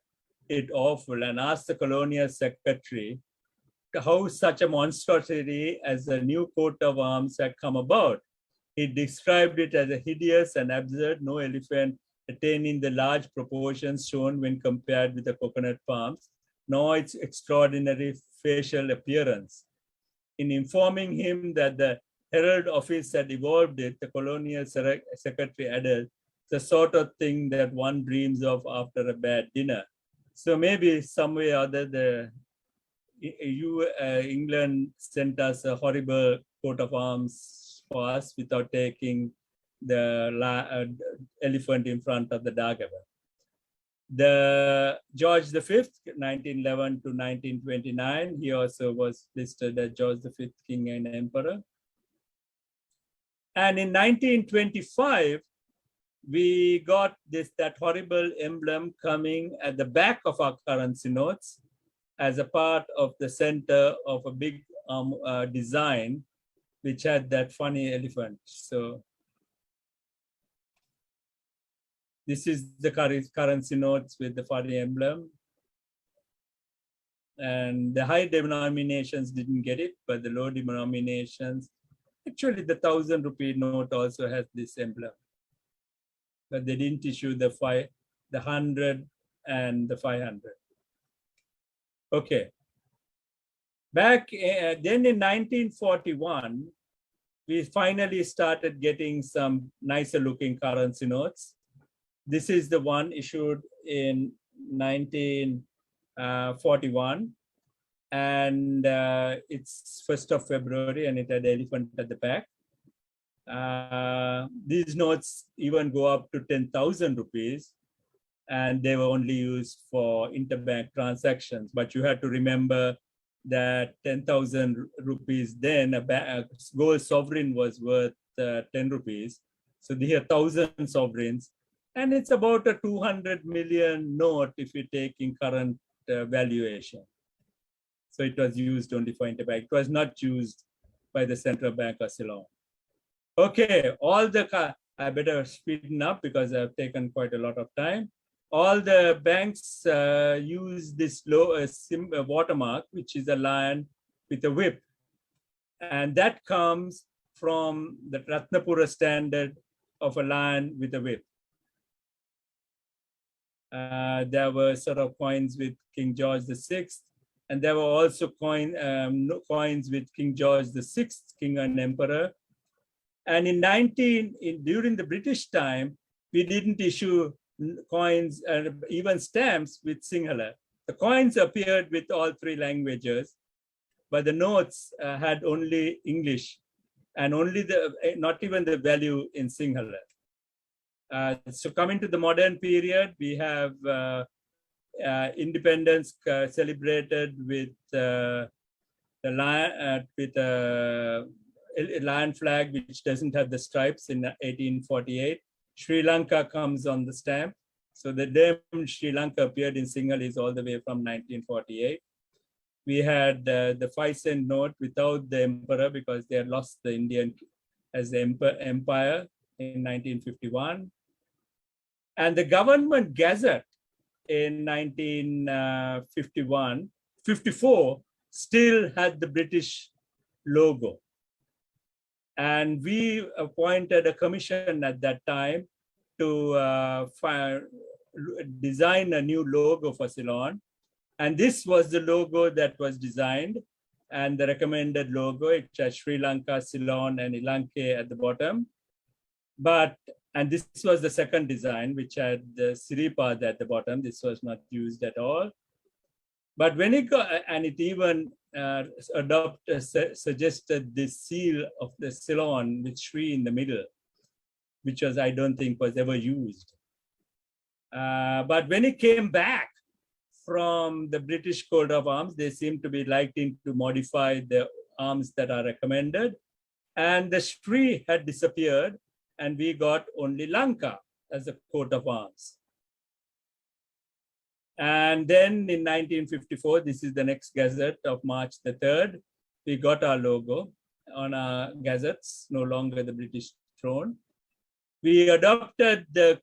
it awful and asked the colonial secretary how such a monstrosity as a new coat of arms had come about. He described it as a hideous and absurd, no elephant attaining the large proportions shown when compared with the coconut palms, nor its extraordinary facial appearance. In informing him that the Herald Office had evolved it, the colonial secretary added, the sort of thing that one dreams of after a bad dinner. So maybe some way or other, England sent us a horrible coat of arms for us without taking the elephant in front of the Dagobah. The George V, 1911 to 1929, he also was listed as George V, King and Emperor. And in 1925, we got that horrible emblem coming at the back of our currency notes as a part of the center of a big design, which had that funny elephant. So this is the currency notes with the funny emblem. And the high denominations didn't get it, but the low denominations, actually the 1,000 rupee note also has this emblem. But they didn't issue the 100 and the 500. Okay. Back then in 1941, we finally started getting some nicer looking currency notes. This is the one issued in 1941, and it's 1st of February, and it had elephant at the back. These notes even go up to 10,000 rupees, and they were only used for interbank transactions. But you had to remember that 10,000 rupees then, a gold sovereign was worth 10 rupees. So they have 1,000 sovereigns. And it's about a 200 million note if you take in current valuation. So it was used only for interbank. It was not used by the central bank of Ceylon. Okay, I better speeden up because I've taken quite a lot of time. All the banks use this watermark, which is a lion with a whip. And that comes from the Ratnapura standard of a lion with a whip. There were sort of coins with King George VI, and there were also coins with King George VI, King and Emperor. And during the British time, we didn't issue coins and even stamps with Sinhala. The coins appeared with all 3 languages, but the notes had only English and only not even the value in Sinhala. So coming to the modern period, we have independence celebrated with a lion flag which doesn't have the stripes in 1848. Sri Lanka comes on the stamp. So the name Sri Lanka appeared in Sinhalese all the way from 1948. We had the 5-cent note without the emperor because they had lost the Indian as the empire in 1951. And the government gazette in 1954 still had the British logo. And we appointed a commission at that time to design a new logo for Ceylon. And this was the logo that was designed, and the recommended logo. It has Sri Lanka, Ceylon, and Lanka at the bottom. And this was the second design, which had the Siripad at the bottom. This was not used at all. But when it even suggested this seal of the Ceylon with Sri in the middle, which I don't think was ever used. But when it came back from the British coat of arms, they seem to be liking to modify the arms that are recommended. And the Sri had disappeared, and we got only Lanka as a coat of arms. And then in 1954, this is the next gazette of March the 3rd, we got our logo on our gazettes, no longer the British throne. We adopted the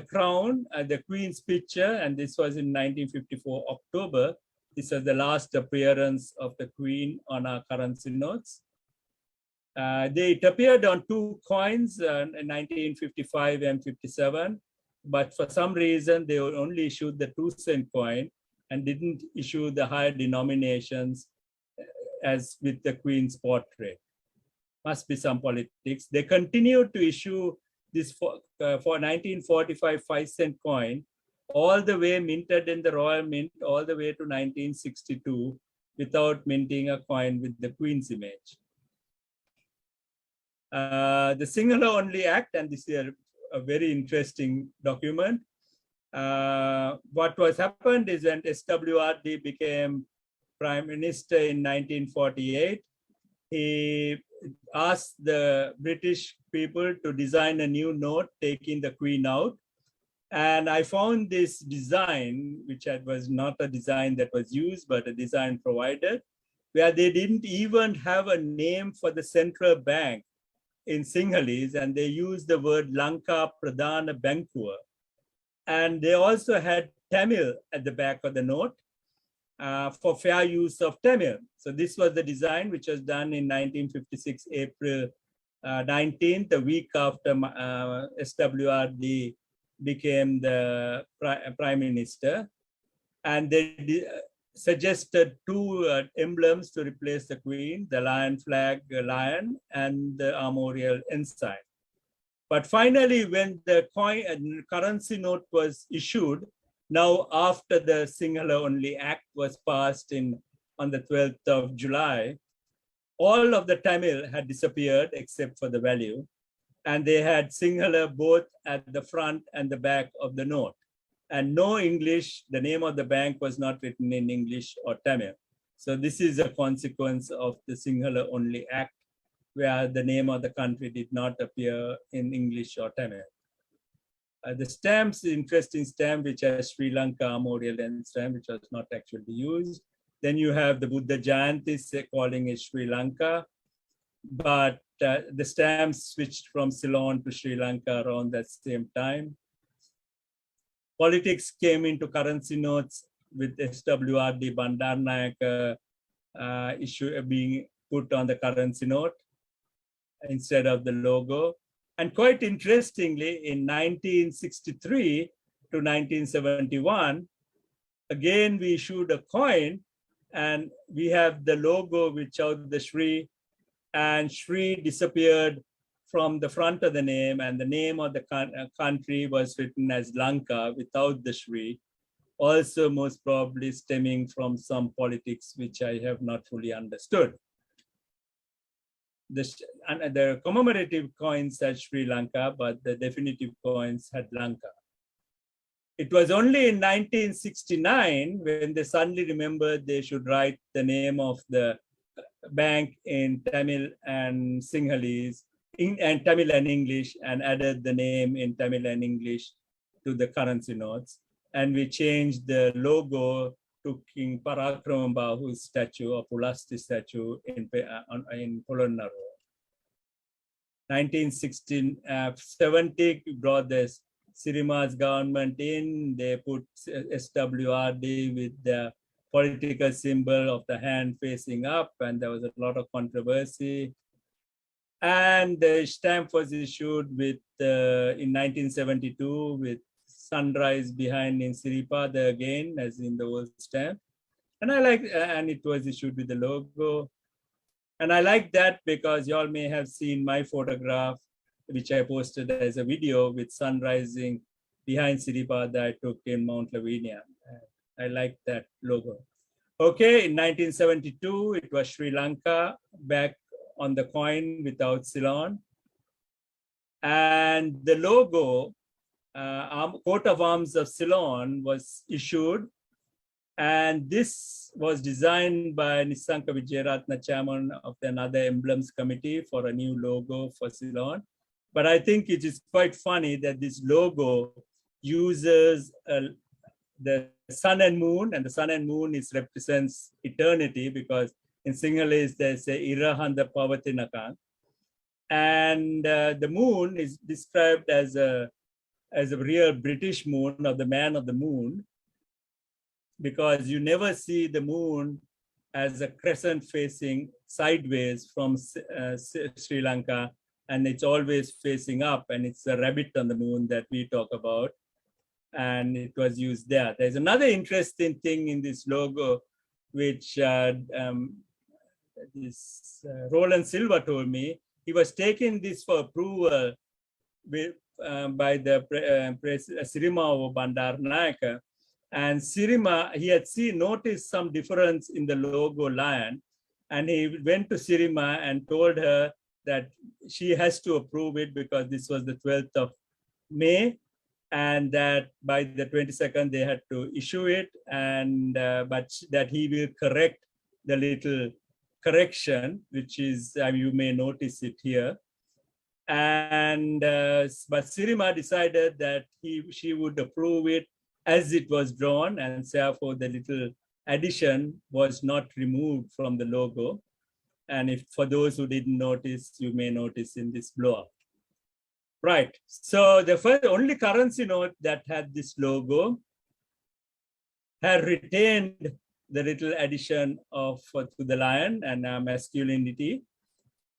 crown, the Queen's picture, and this was in 1954 October, This was the last appearance of the Queen on our currency notes. It appeared on 2 coins in 1955 and 57, but for some reason they only issued the 2-cent coin and didn't issue the higher denominations as with the Queen's portrait. Must be some politics. They continued to issue this for 1945 5-cent coin all the way minted in the Royal Mint all the way to 1962 without minting a coin with the Queen's image. The Sinhala Only Act, and this is a very interesting document. What was happened is when SWRD became Prime Minister in 1948, he asked the British people to design a new note taking the Queen out. And I found this design, which was not a design that was used, but a design provided, where they didn't even have a name for the central bank in Sinhalese, and they used the word Lanka Pradhana Bankuwa. And they also had Tamil at the back of the note for fair use of Tamil. So this was the design which was done in 1956, April 19th, a week after SWRD became the Prime Minister. And they suggested 2 emblems to replace the Queen, the lion flag, lion, and the Armorial Ensign. But finally, when the currency note was issued, now after the Sinhala Only Act was passed on the 12th of July, all of the Tamil had disappeared except for the value. And they had Sinhala both at the front and the back of the note. And no English, the name of the bank was not written in English or Tamil. So this is a consequence of the Sinhala Only Act, where the name of the country did not appear in English or Tamil. The stamps, interesting stamp, which has Sri Lanka Armorial stamp, which was not actually used. Then you have the Buddha Jayanti calling it Sri Lanka, but the stamps switched from Ceylon to Sri Lanka around that same time. Politics came into currency notes with SWRD Bandaranaike issue being put on the currency note instead of the logo. And quite interestingly, in 1963 to 1971, again, we issued a coin and we have the logo which showed the Shri, and Shri disappeared from the front of the name, and the name of the country was written as Lanka without the Shri, also most probably stemming from some politics which I have not fully understood. The commemorative coins had Sri Lanka, but the definitive coins had Lanka. It was only in 1969 when they suddenly remembered they should write the name of the bank in Tamil and Sinhalese, and Tamil and English, and added the name in Tamil and English to the currency notes. And we changed the logo to King Parakramambahu's statue, or Pulasti statue in Polonnaruwa. 1970 brought this Sirima's government in. They put SWRD with the political symbol of the hand facing up, and there was a lot of controversy. And the stamp was issued with in 1972 with sunrise behind in Siripada again, as in the old stamp. And I like, and it was issued with the logo. And I like that because y'all may have seen my photograph, which I posted as a video with sun rising behind Siripada I took in Mount Lavinia. I like that logo. Okay, in 1972, it was Sri Lanka back on the coin without Ceylon. And the logo, coat of arms of Ceylon, was issued. And this was designed by Nisanka Vijayaratna, chairman of another emblems committee, for a new logo for Ceylon. But I think it is quite funny that this logo uses the sun and moon, and the sun and moon represents eternity, because in Sinhalese they say Irahanda Pavatinaka. And the moon is described as a real British moon, or the man of the moon. because you never see the moon as a crescent facing sideways from Sri Lanka, and it's always facing up, and it's a rabbit on the moon that we talk about, and it was used there. There's another interesting thing in this logo, which Roland Silva told me. He was taking this for approval with, by the Sirima Bandaranaike. And Sirima, he had noticed some difference in the logo lion. And he went to Sirima and told her that she has to approve it because this was the 12th of May. And that by the 22nd, they had to issue it. And but that he will correct the little correction, which is, you may notice it here. And but Sirima decided that she would approve it as it was drawn, and therefore the little addition was not removed from the logo. And if for those who didn't notice, you may notice in this blow-up. Right, so the only currency note that had this logo had retained the little addition of to the lion and masculinity.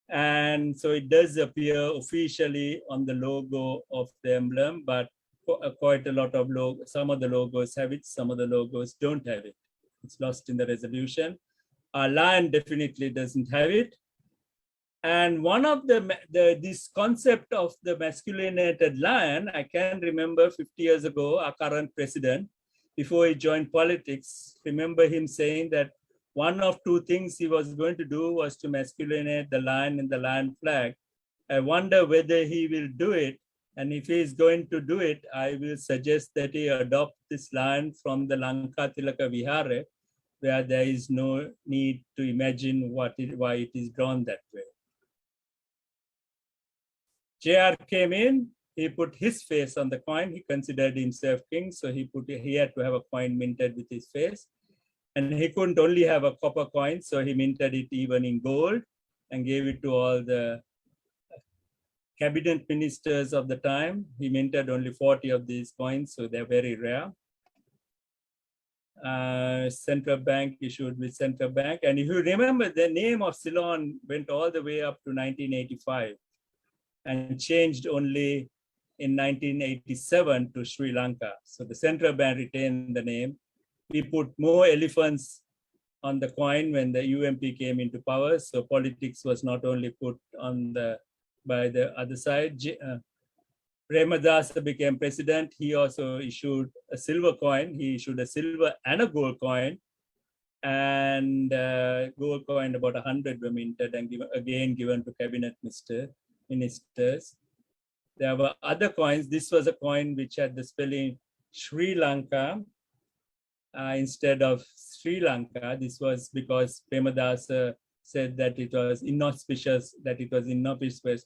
And so it does appear officially on the logo of the emblem, but quite a lot of some of the logos have it, some of the logos don't have it. It's lost in the resolution. Our lion definitely doesn't have it. And one of this concept of the masculinated lion, I can remember 50 years ago, our current president, before he joined politics, remember him saying that one of two things he was going to do was to masculinate the lion in the lion flag. I wonder whether he will do it. And if he is going to do it, I will suggest that he adopt this lion from the Lanka Tilaka Vihara, where there is no need to imagine why it is drawn that way. JR came in, he put his face on the coin. He considered himself king, so he had to have a coin minted with his face. And he couldn't only have a copper coin, so he minted it even in gold and gave it to all the cabinet ministers of the time. He minted only 40 of these coins, so they're very rare. Central bank issued with central bank. And if you remember, the name of Ceylon went all the way up to 1985 and changed only in 1987 to Sri Lanka. So the central bank retained the name. We put more elephants on the coin when the UMP came into power. So politics was not only put on by the other side. Premadasa became president. He also issued a silver coin. He issued a silver and a gold coin. And gold coin, about 100 were minted and given to cabinet ministers. There were other coins. This was a coin which had the spelling Sri Lanka instead of Sri Lanka. This was because Premadasa said that it was inauspicious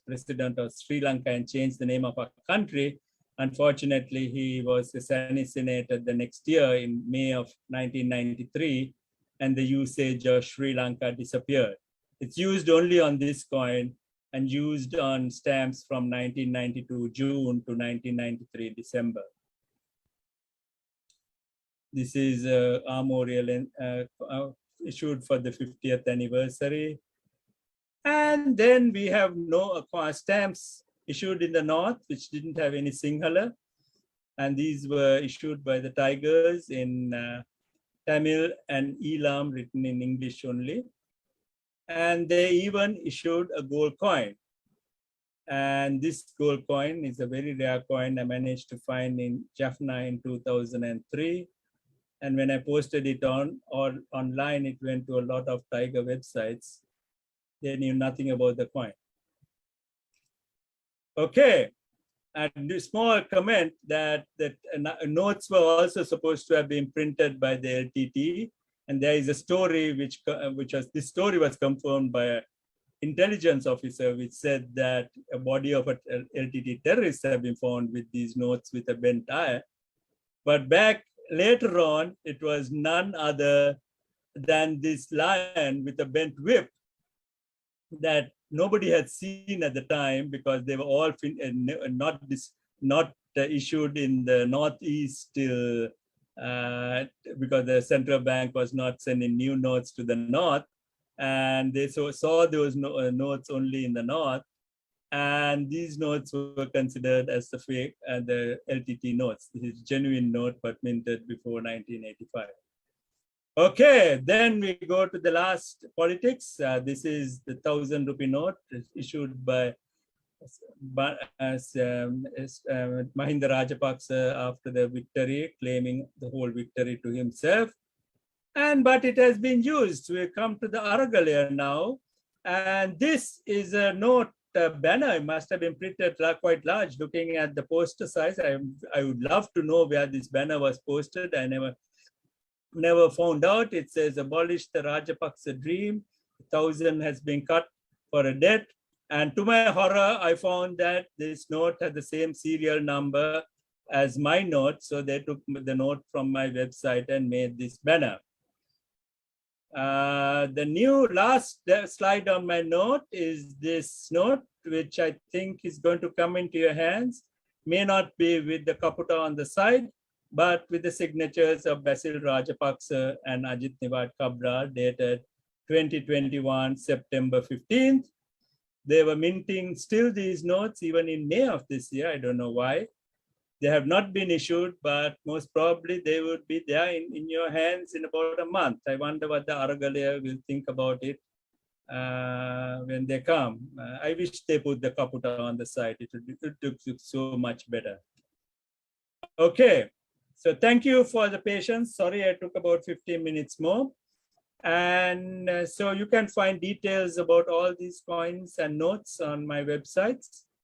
president of Sri Lanka and changed the name of our country. Unfortunately, he was assassinated the next year in May of 1993, and the usage of Sri Lanka disappeared. It's used only on this coin and used on stamps from 1992 June to 1993 December. This is Armorial issued for the 50th anniversary. And then we have no stamps issued in the north, which didn't have any Sinhala. And these were issued by the Tigers in Tamil and Elam, written in English only. And they even issued a gold coin. And this gold coin is a very rare coin I managed to find in Jaffna in 2003. And when I posted it online, it went to a lot of Tiger websites. They knew nothing about the coin. Okay, and a small comment that notes were also supposed to have been printed by the LTT. And there is a story this story was confirmed by an intelligence officer, which said that a body of LTT terrorists have been found with these notes with a bent eye. But later on, it was none other than this lion with a bent whip that nobody had seen at the time, because they were all not issued in the Northeast till because the central bank was not sending new notes to the north, and they saw those notes only in the north, and these notes were considered as the fake and the LTT notes. This is genuine note, but minted before 1985. Okay, then we go to the last politics. This is the 1,000 rupee note issued by Mahinda Rajapaksa after the victory, claiming the whole victory to himself. But it has been used. We come to the Aragalia now. And this is a note banner. It must have been printed quite large. Looking at the poster size, I would love to know where this banner was posted. I never found out. It says, abolish the Rajapaksa dream. 1,000 has been cut for a debt. And to my horror, I found that this note had the same serial number as my note. So they took the note from my website and made this banner. The new last slide on my note is this note, which I think is going to come into your hands. May not be with the Kaputa on the side, but with the signatures of Basil Rajapaksa and Ajit Niwad Kabra, dated 2021, September 15th. They were minting still these notes even in May of this year. I don't know why. They have not been issued, but most probably they would be there in your hands in about a month. I wonder what the Aragalia will think about it when they come. I wish they put the Kaputa on the side. It would look so much better. Okay, so thank you for the patience. Sorry, I took about 15 minutes more. And so you can find details about all these coins and notes on my websites.